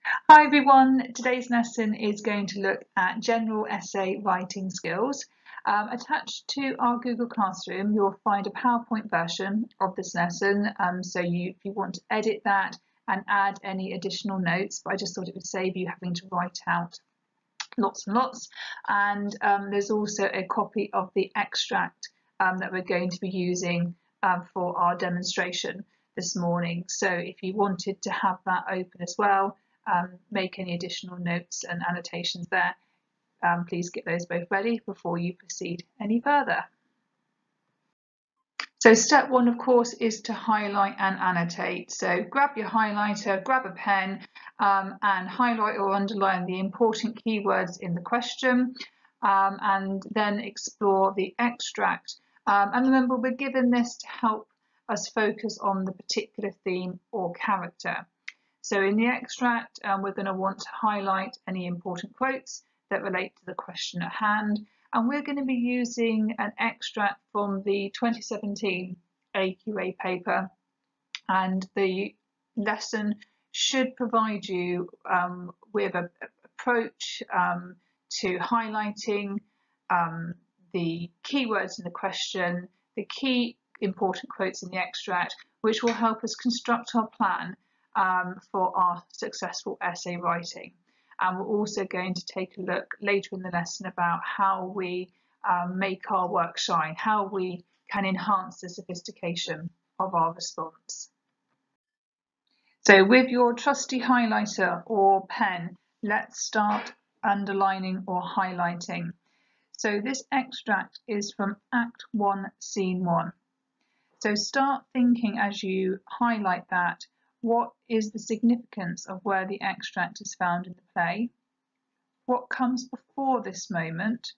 Hi everyone, today's lesson is going to look at general essay writing skills. Attached to our Google Classroom, you'll find a PowerPoint version of this lesson, if you want to edit that and add any additional notes, but I just thought it would save you having to write out lots and lots. And there's also a copy of the extract that we're going to be using for our demonstration this morning. So if you wanted to have that open as well, make any additional notes and annotations there, please get those both ready before you proceed any further. So step one, of course, is to highlight and annotate. So grab your highlighter, grab a pen and highlight or underline the important keywords in the question, and then explore the extract. And remember, we're given this to help us focus on the particular theme or character. So in the extract, we're going to want to highlight any important quotes that relate to the question at hand. And we're going to be using an extract from the 2017 AQA paper. And the lesson should provide you with an approach to highlighting the keywords in the question, the key important quotes in the extract, which will help us construct our plan for our successful essay writing. And we're also going to take a look later in the lesson about how we make our work shine, how we can enhance the sophistication of our response. So with your trusty highlighter or pen, let's start underlining or highlighting. So this extract is from Act 1, Scene 1. So start thinking as you highlight that, what is the significance of where the extract is found in the play? What comes before this moment?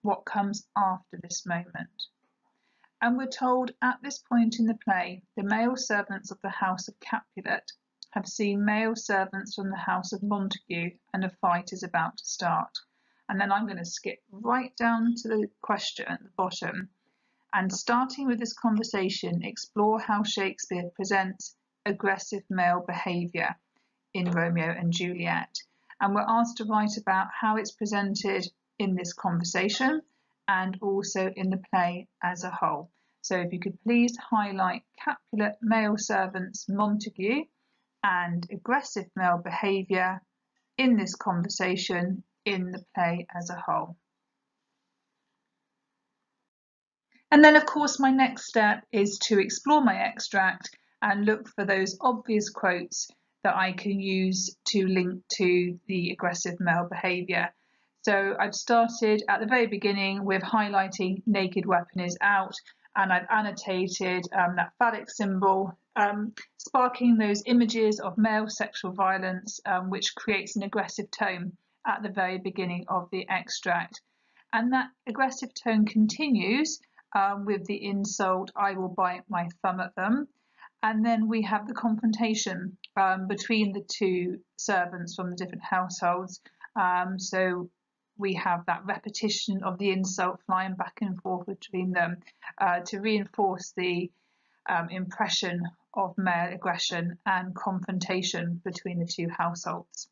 What comes after this moment? And we're told at this point in the play, the male servants of the house of Capulet have seen male servants from the house of Montague, and a fight is about to start. And then I'm going to skip right down to the question at the bottom, and starting with this conversation, explore how Shakespeare presents aggressive male behaviour in Romeo and Juliet. And we're asked to write about how it's presented in this conversation and also in the play as a whole. So if you could please highlight Capulet male servants Montague and aggressive male behaviour in this conversation in the play as a whole. And then, of course, my next step is to explore my extract and look for those obvious quotes that I can use to link to the aggressive male behaviour. So I've started at the very beginning with highlighting naked weapon is out, and I've annotated that phallic symbol, sparking those images of male sexual violence, which creates an aggressive tone at the very beginning of the extract. And that aggressive tone continues with the insult, I will bite my thumb at them. And then we have the confrontation between the two servants from the different households. So we have that repetition of the insult flying back and forth between them to reinforce the impression of male aggression and confrontation between the two households.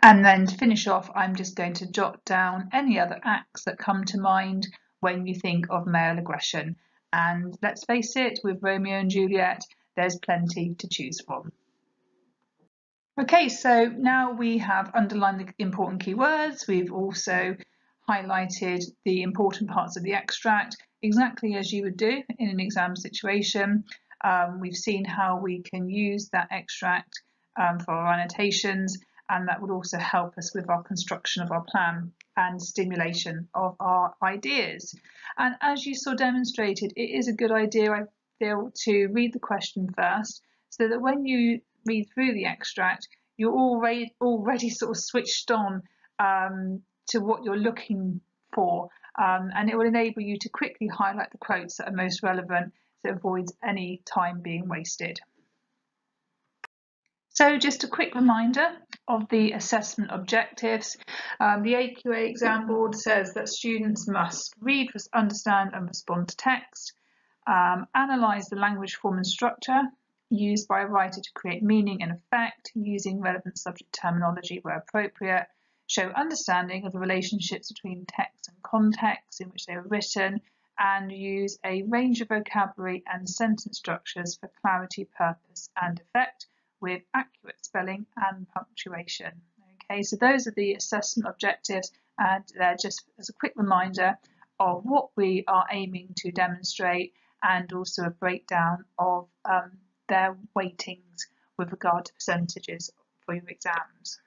And then to finish off, I'm just going to jot down any other acts that come to mind when you think of male aggression. And let's face it, with Romeo and Juliet, there's plenty to choose from. Okay, so now we have underlined the important keywords. We've also highlighted the important parts of the extract, exactly as you would do in an exam situation. We've seen how we can use that extract for our annotations, and that would also help us with our construction of our plan and stimulation of our ideas. And as you saw demonstrated, it is a good idea, I feel, to read the question first, so that when you read through the extract, you're already sort of switched on to what you're looking for, and it will enable you to quickly highlight the quotes that are most relevant, so it avoids any time being wasted. So just a quick reminder of the assessment objectives. The AQA exam board says that students must read, understand and respond to text, analyse the language form and structure used by a writer to create meaning and effect using relevant subject terminology where appropriate, show understanding of the relationships between text and context in which they were written, and use a range of vocabulary and sentence structures for clarity, purpose and effect, with accurate spelling and punctuation. Okay, so those are the assessment objectives, and they're just as a quick reminder of what we are aiming to demonstrate, and also a breakdown of their weightings with regard to percentages for your exams.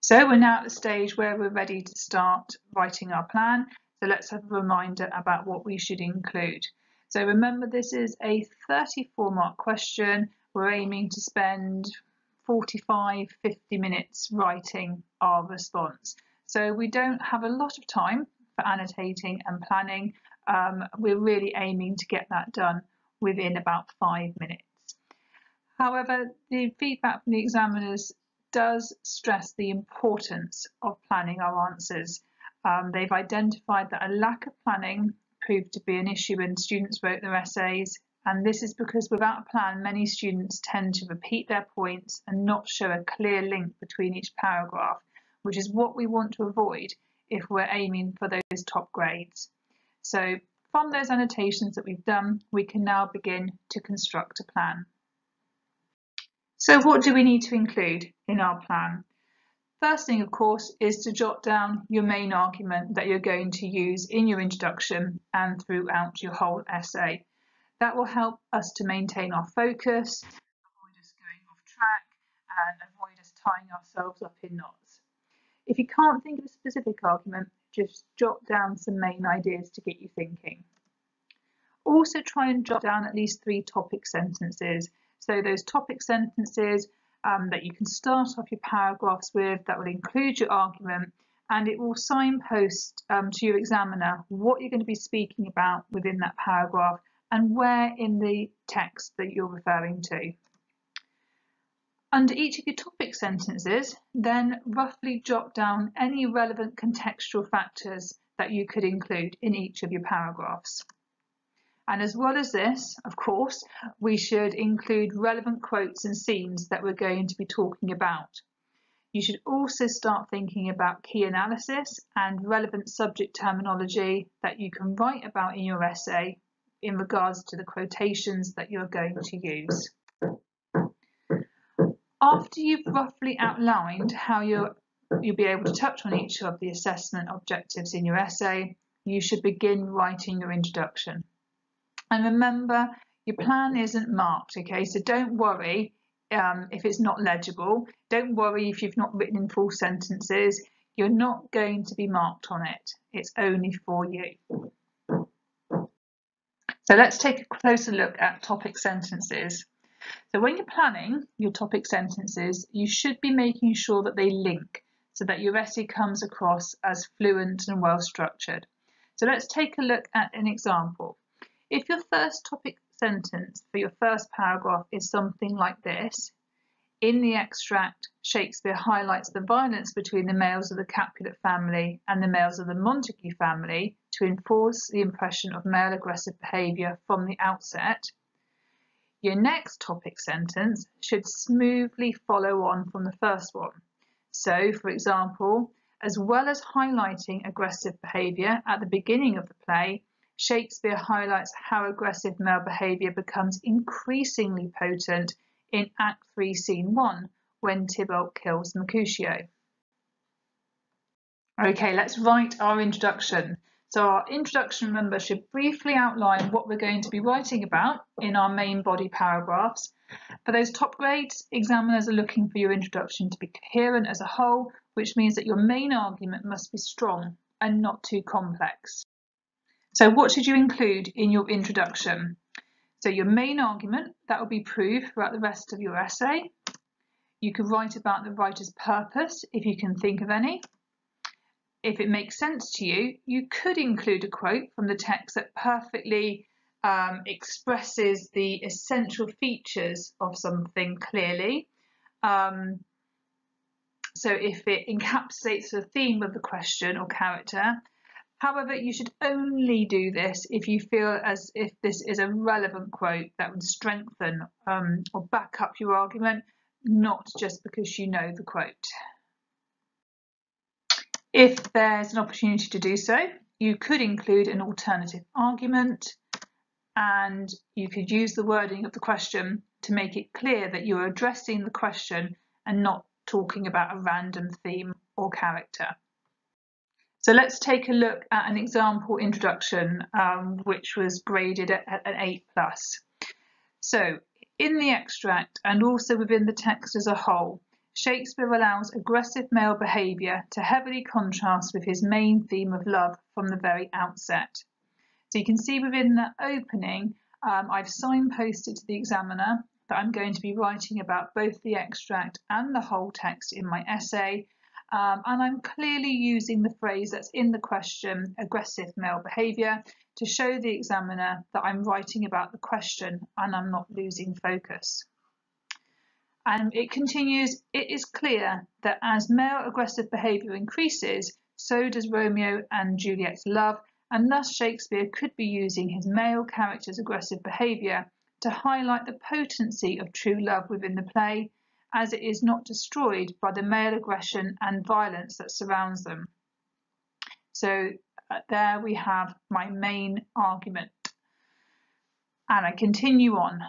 So we're now at the stage where we're ready to start writing our plan. So let's have a reminder about what we should include. So remember, this is a 34-mark question. We're aiming to spend 45-50 minutes writing our response. So we don't have a lot of time for annotating and planning. We're really aiming to get that done within about 5 minutes. However, the feedback from the examiners does stress the importance of planning our answers. They've identified that a lack of planning proved to be an issue when students wrote their essays, and this is because without a plan, many students tend to repeat their points and not show a clear link between each paragraph, which is what we want to avoid if we're aiming for those top grades. So from those annotations that we've done, we can now begin to construct a plan. So what do we need to include in our plan? First thing, of course, is to jot down your main argument that you're going to use in your introduction and throughout your whole essay. That will help us to maintain our focus, avoid us going off track, and avoid us tying ourselves up in knots. If you can't think of a specific argument, just jot down some main ideas to get you thinking. Also try and jot down at least 3 topic sentences. So those topic sentences that you can start off your paragraphs with, that will include your argument, and it will signpost to your examiner what you're going to be speaking about within that paragraph and where in the text that you're referring to. Under each of your topic sentences, then roughly jot down any relevant contextual factors that you could include in each of your paragraphs. And as well as this, of course, we should include relevant quotes and scenes that we're going to be talking about. You should also start thinking about key analysis and relevant subject terminology that you can write about in your essay in regards to the quotations that you're going to use. After you've roughly outlined how you'll be able to touch on each of the assessment objectives in your essay, you should begin writing your introduction. And remember, your plan isn't marked, okay? So don't worry if it's not legible. Don't worry if you've not written in full sentences. You're not going to be marked on it. It's only for you. So let's take a closer look at topic sentences. So when you're planning your topic sentences, you should be making sure that they link so that your essay comes across as fluent and well structured. So let's take a look at an example. If your first topic sentence for your first paragraph is something like this: in the extract, Shakespeare highlights the violence between the males of the Capulet family and the males of the Montague family to enforce the impression of male aggressive behaviour from the outset. Your next topic sentence should smoothly follow on from the first one. So, for example, as well as highlighting aggressive behaviour at the beginning of the play, Shakespeare highlights how aggressive male behaviour becomes increasingly potent in Act 3, Scene 1, when Tybalt kills Mercutio. Okay, let's write our introduction. So our introduction, remember, should briefly outline what we're going to be writing about in our main body paragraphs. For those top grades, examiners are looking for your introduction to be coherent as a whole, which means that your main argument must be strong and not too complex. So what should you include in your introduction? So your main argument, that will be proved throughout the rest of your essay. You could write about the writer's purpose if you can think of any. If it makes sense to you, you could include a quote from the text that perfectly expresses the essential features of something clearly. So if it encapsulates the theme of the question or character. However, you should only do this if you feel as if this is a relevant quote that would strengthen or back up your argument, not just because you know the quote. If there's an opportunity to do so, you could include an alternative argument, and you could use the wording of the question to make it clear that you're addressing the question and not talking about a random theme or character. So let's take a look at an example introduction, which was graded at an 8+. So in the extract and also within the text as a whole, Shakespeare allows aggressive male behaviour to heavily contrast with his main theme of love from the very outset. So you can see within the opening, I've signposted to the examiner that I'm going to be writing about both the extract and the whole text in my essay. And I'm clearly using the phrase that's in the question, aggressive male behaviour, to show the examiner that I'm writing about the question and I'm not losing focus. And it continues, it is clear that as male aggressive behaviour increases, so does Romeo and Juliet's love, and thus Shakespeare could be using his male character's aggressive behaviour to highlight the potency of true love within the play, as it is not destroyed by the male aggression and violence that surrounds them. So there we have my main argument. And I continue on.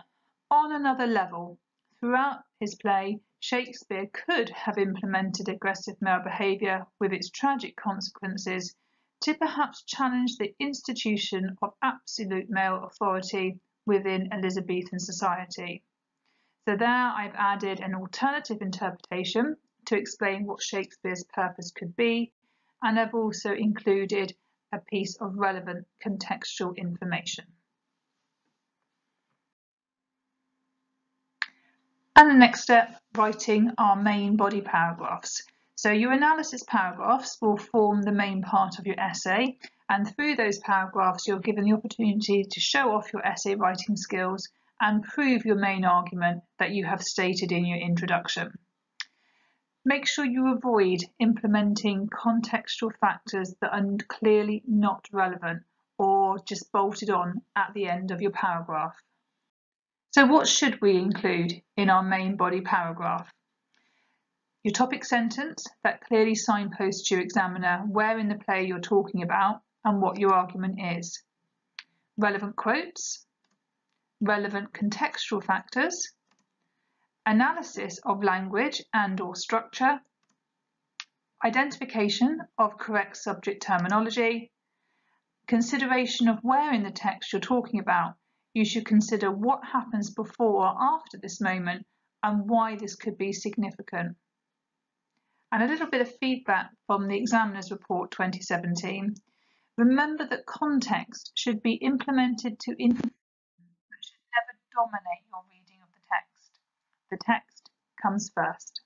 On another level, throughout his play, Shakespeare could have implemented aggressive male behaviour with its tragic consequences to perhaps challenge the institution of absolute male authority within Elizabethan society. So there I've added an alternative interpretation to explain what Shakespeare's purpose could be, and I've also included a piece of relevant contextual information. And the next step, writing our main body paragraphs. So your analysis paragraphs will form the main part of your essay, and through those paragraphs you're given the opportunity to show off your essay writing skills and prove your main argument that you have stated in your introduction. Make sure you avoid implementing contextual factors that are clearly not relevant or just bolted on at the end of your paragraph. So what should we include in our main body paragraph? Your topic sentence that clearly signposts your examiner where in the play you're talking about and what your argument is. Relevant quotes, relevant contextual factors, analysis of language and or structure, identification of correct subject terminology, consideration of where in the text you're talking about. You should consider what happens before or after this moment and why this could be significant. And a little bit of feedback from the Examiner's Report 2017. Remember that context should be implemented to information that should never dominate your reading of the text. The text comes first.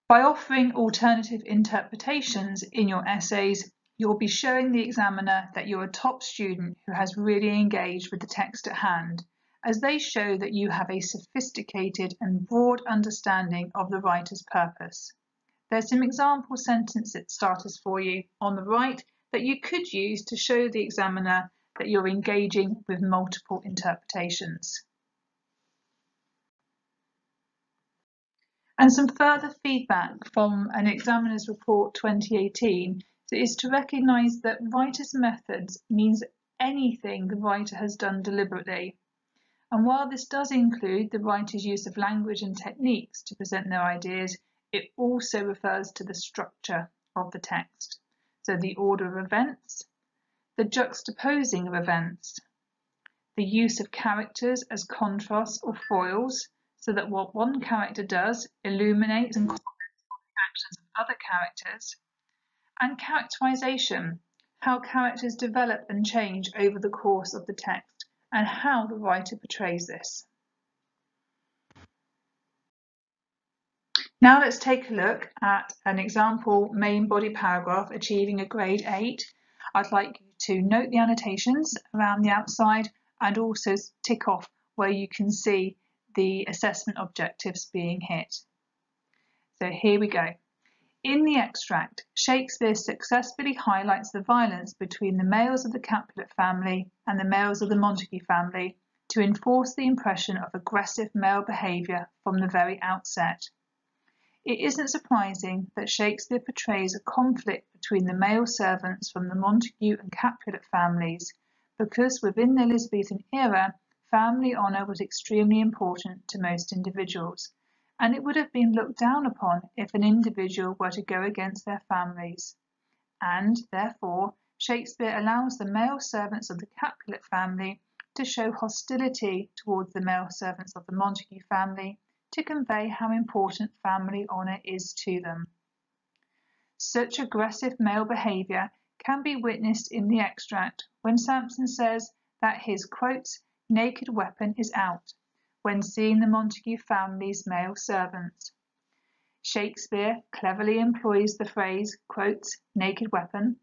By offering alternative interpretations in your essays, you'll be showing the examiner that you're a top student who has really engaged with the text at hand, as they show that you have a sophisticated and broad understanding of the writer's purpose. There's some example sentence starters for you on the right that you could use to show the examiner that you're engaging with multiple interpretations. And some further feedback from an Examiner's Report 2018 is to recognise that writer's methods means anything the writer has done deliberately. And while this does include the writer's use of language and techniques to present their ideas, it also refers to the structure of the text. So the order of events, the juxtaposing of events, the use of characters as contrasts or foils, so that what one character does illuminates and comments on the actions of other characters, and characterisation, how characters develop and change over the course of the text, and how the writer portrays this. Now let's take a look at an example main body paragraph achieving a grade 8. I'd like you to note the annotations around the outside and also tick off where you can see the assessment objectives being hit. So here we go. In the extract, Shakespeare successfully highlights the violence between the males of the Capulet family and the males of the Montague family to enforce the impression of aggressive male behaviour from the very outset. It isn't surprising that Shakespeare portrays a conflict between the male servants from the Montague and Capulet families, because within the Elizabethan era, family honour was extremely important to most individuals, and it would have been looked down upon if an individual were to go against their families. And, therefore, Shakespeare allows the male servants of the Capulet family to show hostility towards the male servants of the Montague family to convey how important family honour is to them. Such aggressive male behaviour can be witnessed in the extract when Samson says that his, quotes, naked weapon is out, when seeing the Montague family's male servants. Shakespeare cleverly employs the phrase, quotes, naked weapon,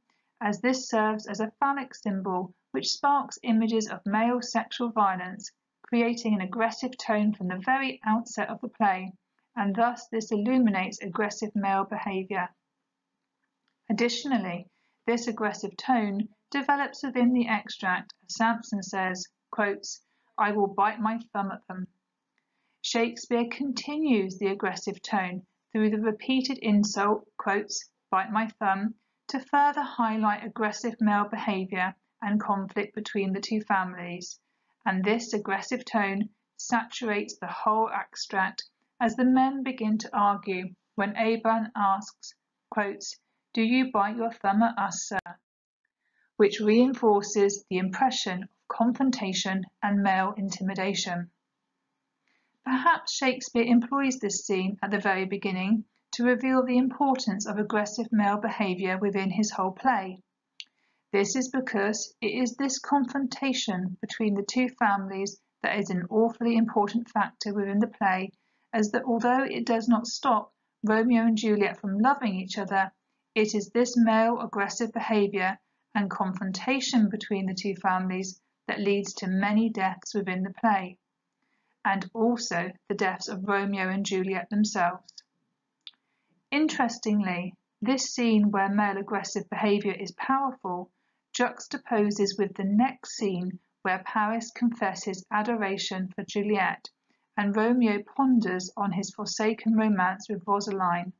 as this serves as a phallic symbol which sparks images of male sexual violence, creating an aggressive tone from the very outset of the play, and thus this illuminates aggressive male behaviour. Additionally, this aggressive tone develops within the extract as Samson says, quotes, I will bite my thumb at them. Shakespeare continues the aggressive tone through the repeated insult, quotes, bite my thumb, to further highlight aggressive male behaviour and conflict between the two families, and this aggressive tone saturates the whole extract as the men begin to argue when Aban asks, quotes, do you bite your thumb at us, sir? Which reinforces the impression of confrontation and male intimidation. Perhaps Shakespeare employs this scene at the very beginning to reveal the importance of aggressive male behaviour within his whole play. This is because it is this confrontation between the two families that is an awfully important factor within the play, as that although it does not stop Romeo and Juliet from loving each other, it is this male aggressive behaviour and confrontation between the two families that leads to many deaths within the play, and also the deaths of Romeo and Juliet themselves. Interestingly, this scene where male aggressive behaviour is powerful juxtaposes with the next scene where Paris confesses adoration for Juliet and Romeo ponders on his forsaken romance with Rosaline.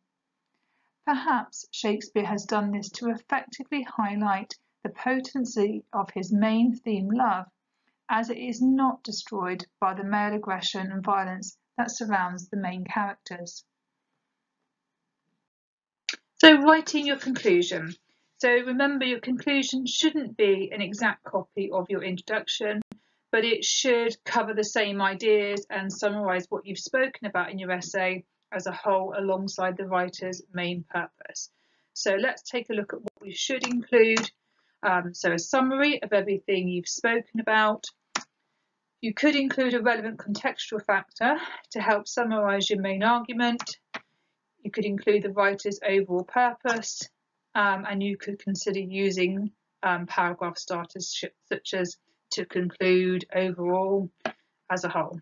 Perhaps Shakespeare has done this to effectively highlight the potency of his main theme, love, as it is not destroyed by the male aggression and violence that surrounds the main characters. So, writing your conclusion. So remember, your conclusion shouldn't be an exact copy of your introduction, but it should cover the same ideas and summarise what you've spoken about in your essay as a whole alongside the writer's main purpose. So let's take a look at what we should include. So a summary of everything you've spoken about. You could include a relevant contextual factor to help summarise your main argument. You could include the writer's overall purpose, and you could consider using paragraph starters such as to conclude, overall, as a whole.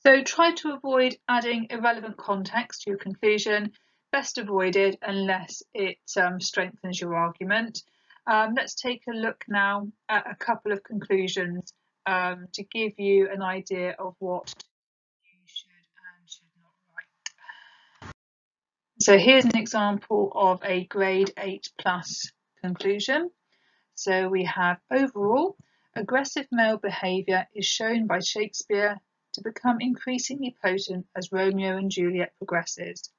So try to avoid adding irrelevant context to your conclusion, best avoided unless it strengthens your argument. Let's take a look now at a couple of conclusions to give you an idea of what you should and should not write. So here's an example of a grade 8 plus conclusion. So we have overall, aggressive male behaviour is shown by Shakespeare to become increasingly potent as Romeo and Juliet progresses.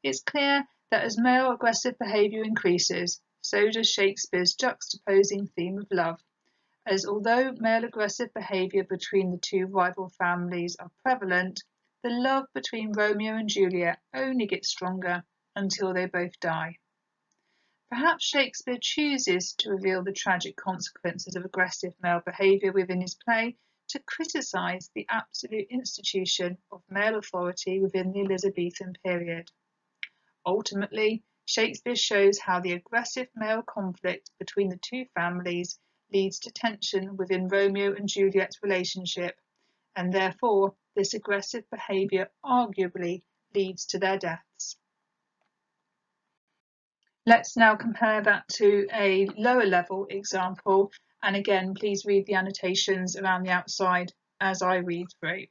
It's clear that as male aggressive behaviour increases, so does Shakespeare's juxtaposing theme of love, as although male aggressive behaviour between the two rival families are prevalent, the love between Romeo and Juliet only gets stronger until they both die. Perhaps Shakespeare chooses to reveal the tragic consequences of aggressive male behaviour within his play to criticise the absolute institution of male authority within the Elizabethan period. Ultimately, Shakespeare shows how the aggressive male conflict between the two families leads to tension within Romeo and Juliet's relationship, and therefore this aggressive behaviour arguably leads to their deaths. Let's now compare that to a lower level example, and again please read the annotations around the outside as I read through.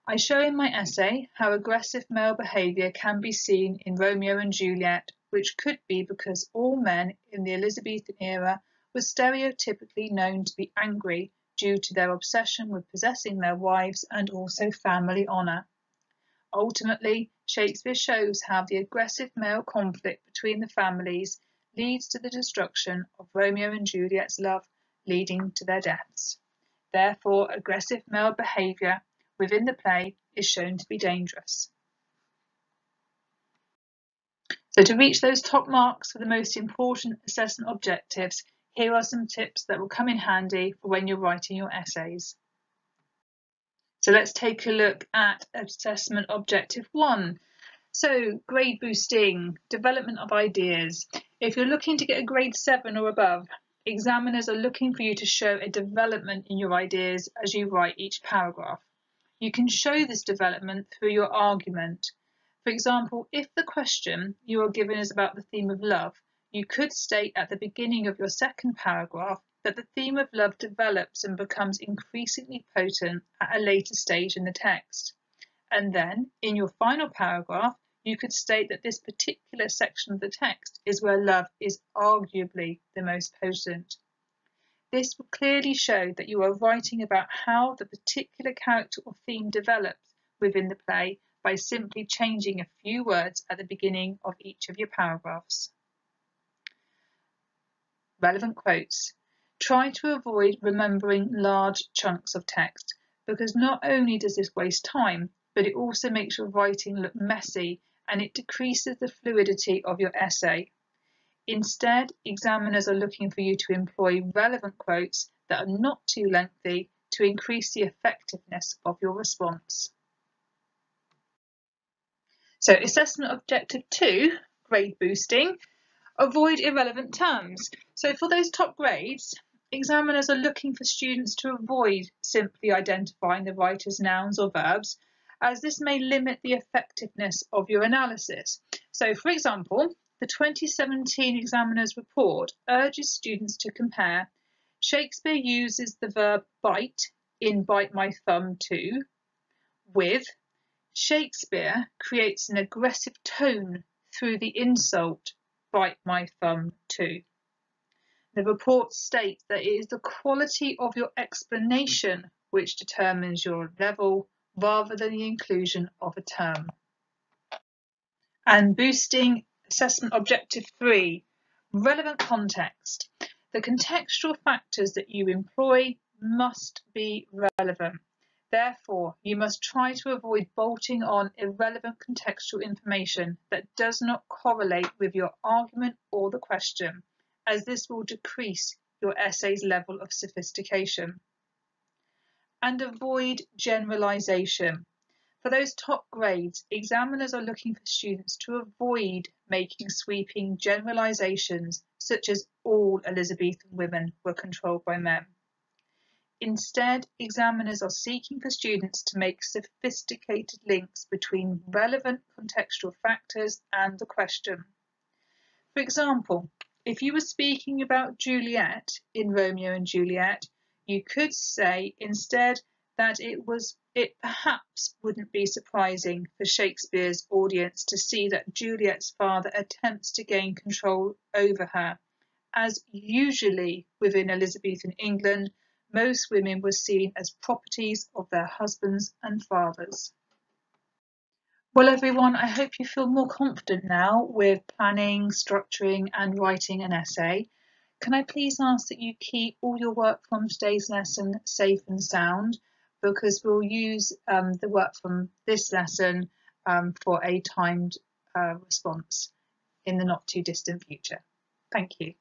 I show in my essay how aggressive male behaviour can be seen in Romeo and Juliet, which could be because all men in the Elizabethan era were stereotypically known to be angry due to their obsession with possessing their wives and also family honour. Ultimately, Shakespeare shows how the aggressive male conflict between the families leads to the destruction of Romeo and Juliet's love, leading to their deaths. Therefore, aggressive male behaviour within the play is shown to be dangerous. So to reach those top marks for the most important assessment objectives, here are some tips that will come in handy for when you're writing your essays. So let's take a look at assessment objective 1. So grade boosting, development of ideas. If you're looking to get a grade 7 or above, examiners are looking for you to show a development in your ideas as you write each paragraph. You can show this development through your argument. For example, if the question you are given is about the theme of love, you could state at the beginning of your second paragraph that the theme of love develops and becomes increasingly potent at a later stage in the text. And then, in your final paragraph, you could state that this particular section of the text is where love is arguably the most potent. This will clearly show that you are writing about how the particular character or theme develops within the play by simply changing a few words at the beginning of each of your paragraphs. Relevant quotes. Try to avoid remembering large chunks of text, because not only does this waste time, but it also makes your writing look messy and it decreases the fluidity of your essay. Instead, examiners are looking for you to employ relevant quotes that are not too lengthy to increase the effectiveness of your response. So, assessment objective 2, grade boosting, avoid irrelevant terms. So for those top grades, examiners are looking for students to avoid simply identifying the writer's nouns or verbs, as this may limit the effectiveness of your analysis. So for example, the 2017 examiner's report urges students to compare Shakespeare uses the verb bite in Bite My Thumb Too with Shakespeare creates an aggressive tone through the insult Bite My Thumb Too. The report states that it is the quality of your explanation which determines your level rather than the inclusion of a term. And boosting assessment objective 3, relevant context. The contextual factors that you employ must be relevant. Therefore, you must try to avoid bolting on irrelevant contextual information that does not correlate with your argument or the question, as this will decrease your essay's level of sophistication. And avoid generalisation. For those top grades, examiners are looking for students to avoid making sweeping generalisations such as all Elizabethan women were controlled by men. Instead, examiners are seeking for students to make sophisticated links between relevant contextual factors and the question. For example, if you were speaking about Juliet in Romeo and Juliet, you could say instead that it perhaps wouldn't be surprising for Shakespeare's audience to see that Juliet's father attempts to gain control over her, as usually within Elizabethan England, most women were seen as properties of their husbands and fathers. Well, everyone, I hope you feel more confident now with planning, structuring and writing an essay. Can I please ask that you keep all your work from today's lesson safe and sound, because we'll use the work from this lesson for a timed response in the not too distant future. Thank you.